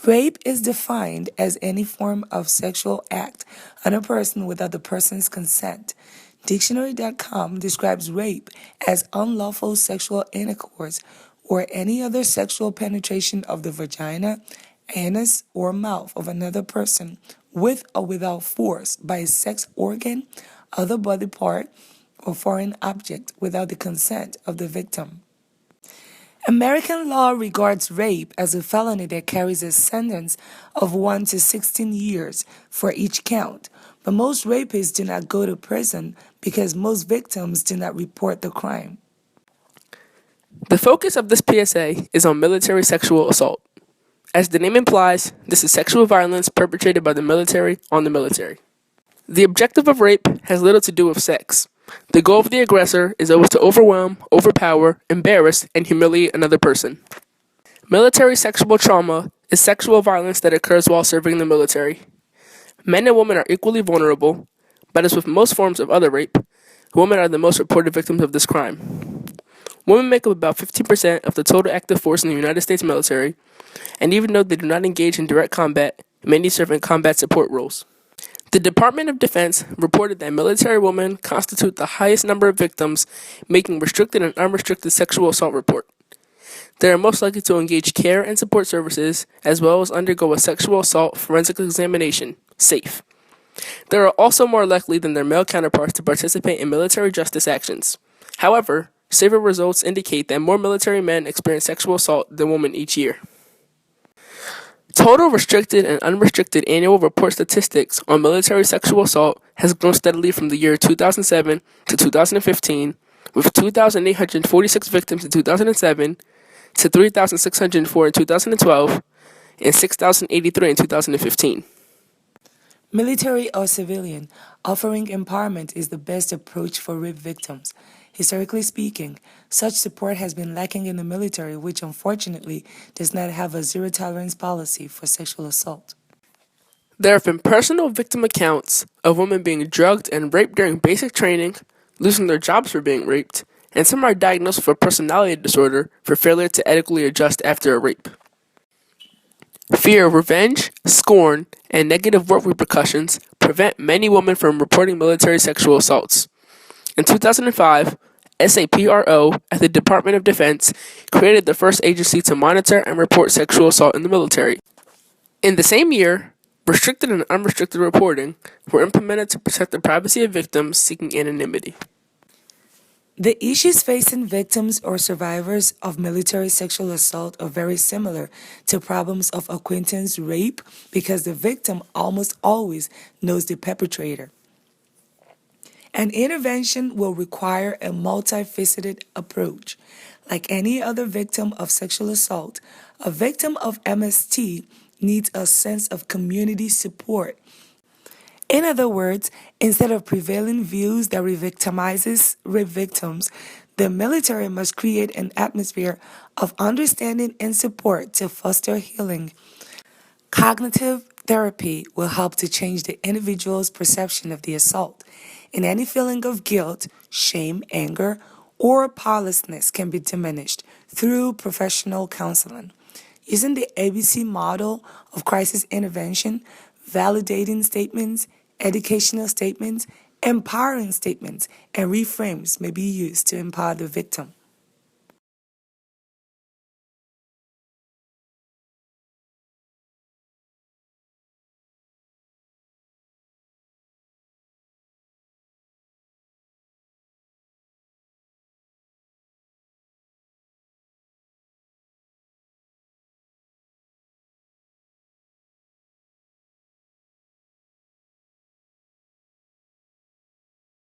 Rape is defined as any form of sexual act on a person without the person's consent. Dictionary.com describes rape as unlawful sexual intercourse or any other sexual penetration of the vagina, anus, or mouth of another person with or without force by a sex organ, other body part, or foreign object without the consent of the victim. American law regards rape as a felony that carries a sentence of 1 to 16 years for each count, but most rapists do not go to prison because most victims do not report the crime. The focus of this PSA is on military sexual assault. As the name implies, this is sexual violence perpetrated by the military on the military. The objective of rape has little to do with sex. The goal of the aggressor is always to overwhelm, overpower, embarrass, and humiliate another person. Military sexual trauma is sexual violence that occurs while serving in the military. Men and women are equally vulnerable, but as with most forms of other rape, women are the most reported victims of this crime. Women make up about 15% of the total active force in the United States military, and even though they do not engage in direct combat, many serve in combat support roles. The Department of Defense reported that military women constitute the highest number of victims making restricted and unrestricted sexual assault report. They are most likely to engage care and support services as well as undergo a sexual assault forensic examination, SAFE. They are also more likely than their male counterparts to participate in military justice actions. However, SAFE results indicate that more military men experience sexual assault than women each year. Total restricted and unrestricted annual report statistics on military sexual assault has grown steadily from the year 2007 to 2015, with 2,846 victims in 2007 to 3,604 in 2012 and 6,083 in 2015. Military or civilian, offering empowerment is the best approach for rape victims. Historically speaking, such support has been lacking in the military, which unfortunately does not have a zero-tolerance policy for sexual assault. There have been personal victim accounts of women being drugged and raped during basic training, losing their jobs for being raped, and some are diagnosed with a personality disorder for failure to adequately adjust after a rape. Fear of revenge, scorn, and negative work repercussions prevent many women from reporting military sexual assaults. In 2005, SAPRO at the Department of Defense created the first agency to monitor and report sexual assault in the military. In the same year, restricted and unrestricted reporting were implemented to protect the privacy of victims seeking anonymity. The issues facing victims or survivors of military sexual assault are very similar to problems of acquaintance rape because the victim almost always knows the perpetrator. An intervention will require a multifaceted approach. Like any other victim of sexual assault, a victim of MST needs a sense of community support. In other words, instead of prevailing views that re-victimizes rape victims, the military must create an atmosphere of understanding and support to foster healing. Cognitive therapy will help to change the individual's perception of the assault, and any feeling of guilt, shame, anger, or powerlessness can be diminished through professional counseling. Using the ABC model of crisis intervention, validating statements, educational statements, empowering statements, and reframes may be used to empower the victim.